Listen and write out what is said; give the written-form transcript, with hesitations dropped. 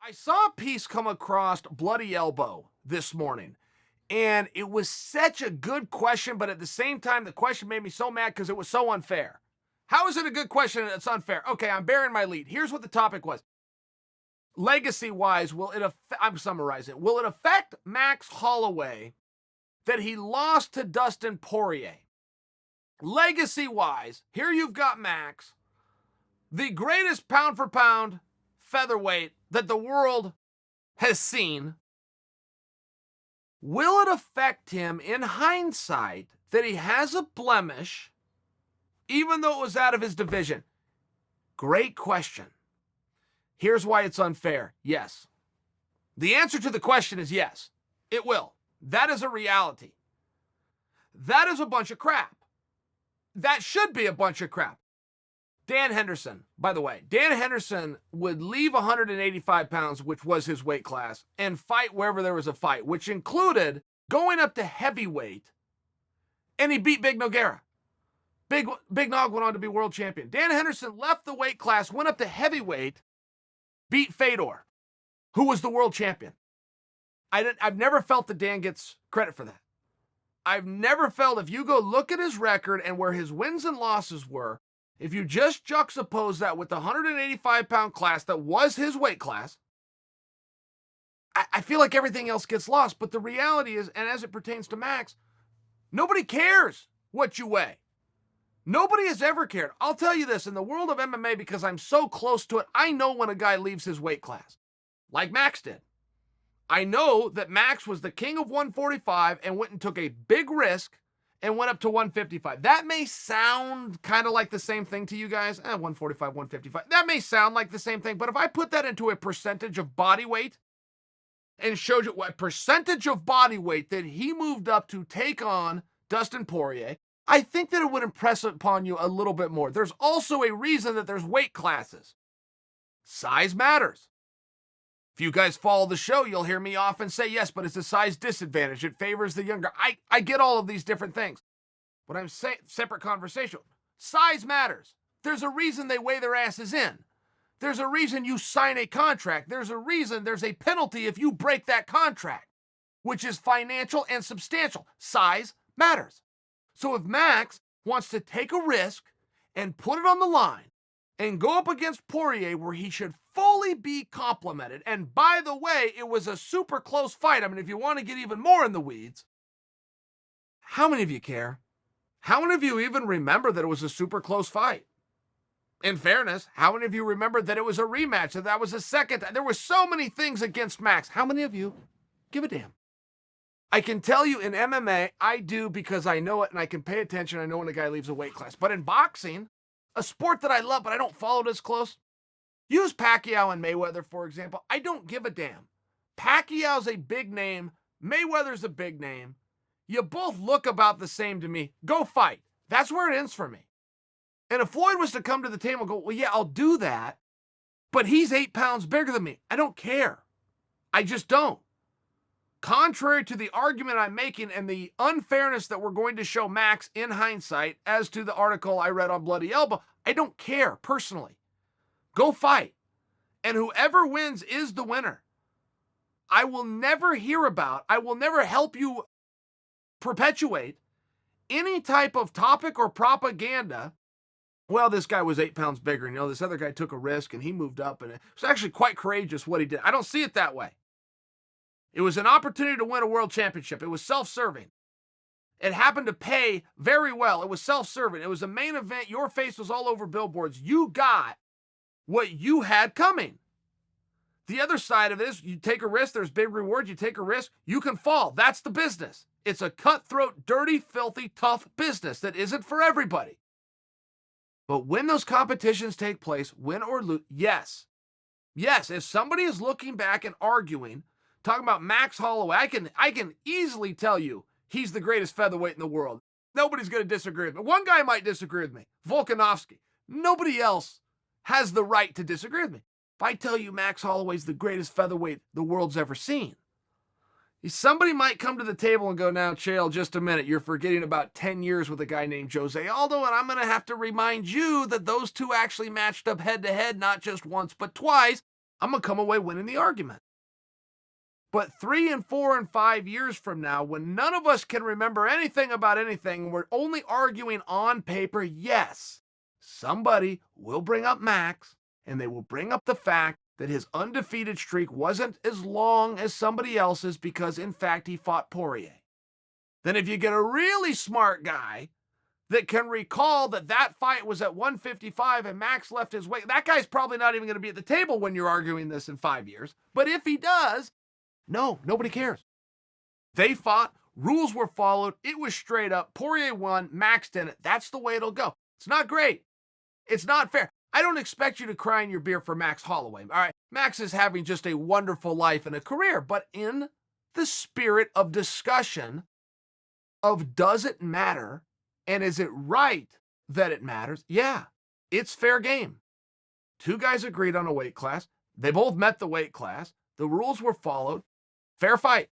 I saw a piece come across Bloody Elbow this morning, and it was such a good question, but at the same time, the question made me so mad because it was so unfair. How is it a good question and it's unfair? Okay, I'm bearing my lead. Here's what the topic was. Legacy-wise, I'm summarizing. Will it affect Max Holloway that he lost to Dustin Poirier? Legacy-wise, here you've got Max, the greatest pound-for-pound featherweight that the world has seen. Will it affect him in hindsight that he has a blemish, even though it was out of his division? Great question. Here's why it's unfair. Yes. The answer to the question is yes. It will. That is a reality. That is a bunch of crap. That should be a bunch of crap. Dan Henderson, by the way, Dan Henderson would leave 185 pounds, which was his weight class, and fight wherever there was a fight, which included going up to heavyweight, and he beat Big Nogueira. Big Nog went on to be world champion. Dan Henderson left the weight class, went up to heavyweight, beat Fedor, who was the world champion. I've never felt that Dan gets credit for that. I've never felt, if you go look at his record and where his wins and losses were, if you just juxtapose that with the 185-pound class that was his weight class, I feel like everything else gets lost. But the reality is, and as it pertains to Max, nobody cares what you weigh. Nobody has ever cared. I'll tell you this, in the world of MMA, because I'm so close to it, I know when a guy leaves his weight class, like Max did. I know that Max was the king of 145 and went and took a big risk and went up to 155. That may sound kind of like the same thing to you guys. 145, 155. That may sound like the same thing, but if I put that into a percentage of body weight and showed you what percentage of body weight that he moved up to take on Dustin Poirier, I think that it would impress upon you a little bit more. There's also a reason that there's weight classes. Size matters. If you guys follow the show, you'll hear me often say, yes, but it's a size disadvantage. It favors the younger. I get all of these different things. But I'm saying, separate conversation. Size matters. There's a reason they weigh their asses in. There's a reason you sign a contract. There's a reason there's a penalty if you break that contract, which is financial and substantial. Size matters. So if Max wants to take a risk and put it on the line and go up against Poirier where he should fully be complimented, and by the way, it was a super close fight. I mean, if you want to get even more in the weeds, how many of you care? How many of you even remember that it was a super close fight? In fairness, how many of you remember that it was a rematch, that was a second? There were so many things against Max. How many of you give a damn? I can tell you in MMA, I do because I know it and I can pay attention. I know when a guy leaves a weight class. But in boxing, a sport that I love but I don't follow it as close, use Pacquiao and Mayweather, for example. I don't give a damn. Pacquiao's a big name. Mayweather's a big name. You both look about the same to me. Go fight. That's where it ends for me. And if Floyd was to come to the table and go, well, yeah, I'll do that, but he's 8 pounds bigger than me, I don't care. I just don't. Contrary to the argument I'm making and the unfairness that we're going to show Max in hindsight, as to the article I read on Bloody Elbow, I don't care personally. Go fight. And whoever wins is the winner. I will never I will never help you perpetuate any type of topic or propaganda. Well, this guy was 8 pounds bigger. And, this other guy took a risk and he moved up. And it was actually quite courageous what he did. I don't see it that way. It was an opportunity to win a world championship. It was self-serving. It happened to pay very well. It was self-serving. It was a main event. Your face was all over billboards. You got what you had coming. The other side of it is you take a risk, there's big reward, you take a risk, you can fall. That's the business. It's a cutthroat, dirty, filthy, tough business that isn't for everybody. But when those competitions take place, win or lose, yes, if somebody is looking back and arguing, talking about Max Holloway, I can easily tell you he's the greatest featherweight in the world. Nobody's going to disagree with me. One guy might disagree with me, Volkanovski. Nobody else has the right to disagree with me. If I tell you Max Holloway's the greatest featherweight the world's ever seen, somebody might come to the table and go, now, Chael, just a minute. You're forgetting about 10 years with a guy named Jose Aldo, and I'm going to have to remind you that those two actually matched up head-to-head, not just once, but twice. I'm going to come away winning the argument. But 3 and 4 and 5 years from now, when none of us can remember anything about anything, we're only arguing on paper, yes, somebody will bring up Max, and they will bring up the fact that his undefeated streak wasn't as long as somebody else's because, in fact, he fought Poirier. Then if you get a really smart guy that can recall that fight was at 155 and Max left his weight, that guy's probably not even going to be at the table when you're arguing this in 5 years. But if he does, no, nobody cares. They fought, rules were followed, it was straight up, Poirier won, Max didn't. That's the way it'll go. It's not great. It's not fair. I don't expect you to cry in your beer for Max Holloway. All right, Max is having just a wonderful life and a career, but in the spirit of discussion of does it matter and is it right that it matters? Yeah, it's fair game. 2 guys agreed on a weight class. They both met the weight class. The rules were followed. Fair fight.